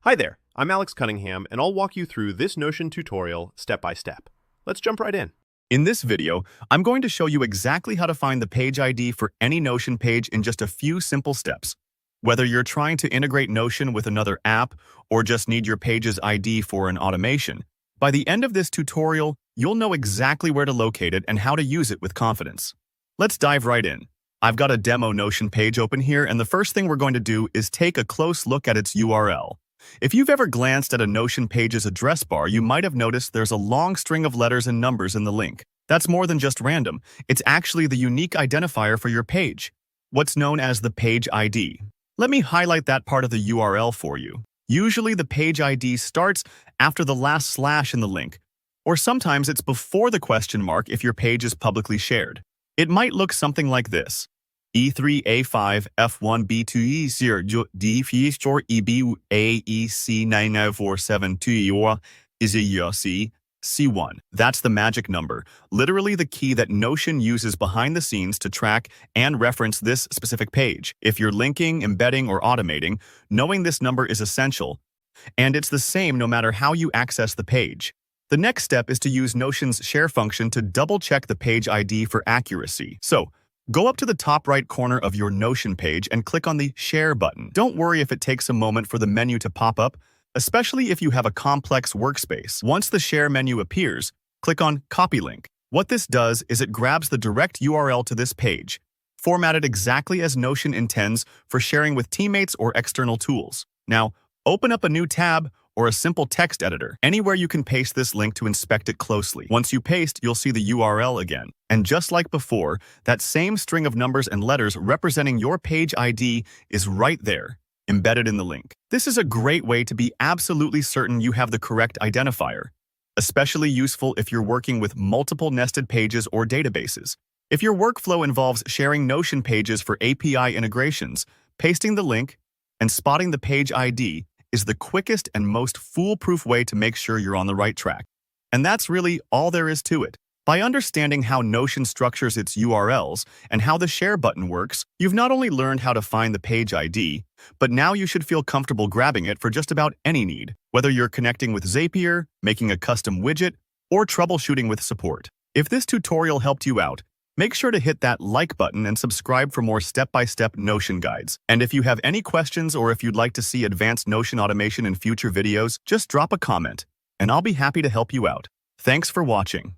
Hi there, I'm Alex Cunningham, and I'll walk you through this Notion tutorial step by step. Let's jump right in. In this video, I'm going to show you exactly how to find the page ID for any Notion page in just a few simple steps. Whether you're trying to integrate Notion with another app or just need your page's ID for an automation, by the end of this tutorial, you'll know exactly where to locate it and how to use it with confidence. Let's dive right in. I've got a demo Notion page open here, and the first thing we're going to do is take a close look at its URL. If you've ever glanced at a Notion page's address bar, you might have noticed there's a long string of letters and numbers in the link. That's more than just random. It's actually the unique identifier for your page, what's known as the page ID. Let me highlight that part of the URL for you. Usually the page ID starts after the last slash in the link, or sometimes it's before the question mark if your page is publicly shared. It might look something like this. E3A5 F1B2E0 D4 EBAEC99472 is a C1. That's the magic number, literally the key that Notion uses behind the scenes to track and reference this specific page. If you're linking, embedding, or automating, knowing this number is essential, and it's the same no matter how you access the page. The next step is to use Notion's share function to double-check the page ID for accuracy. So, go up to the top right corner of your Notion page and click on the Share button. Don't worry if it takes a moment for the menu to pop up, especially if you have a complex workspace. Once the Share menu appears, click on Copy Link. What this does is it grabs the direct URL to this page, formatted exactly as Notion intends for sharing with teammates or external tools. Now, open up a new tab or a simple text editor, anywhere you can paste this link to inspect it closely. Once you paste, you'll see the URL again. And just like before, that same string of numbers and letters representing your page ID is right there, embedded in the link. This is a great way to be absolutely certain you have the correct identifier, especially useful if you're working with multiple nested pages or databases. If your workflow involves sharing Notion pages for API integrations, pasting the link and spotting the page ID is the quickest and most foolproof way to make sure you're on the right track. And that's really all there is to it. By understanding how Notion structures its URLs and how the Share button works, you've not only learned how to find the page ID, but now you should feel comfortable grabbing it for just about any need, whether you're connecting with Zapier, making a custom widget, or troubleshooting with support. If this tutorial helped you out, make sure to hit that like button and subscribe for more step-by-step Notion guides. And if you have any questions or if you'd like to see advanced Notion automation in future videos, just drop a comment, and I'll be happy to help you out. Thanks for watching.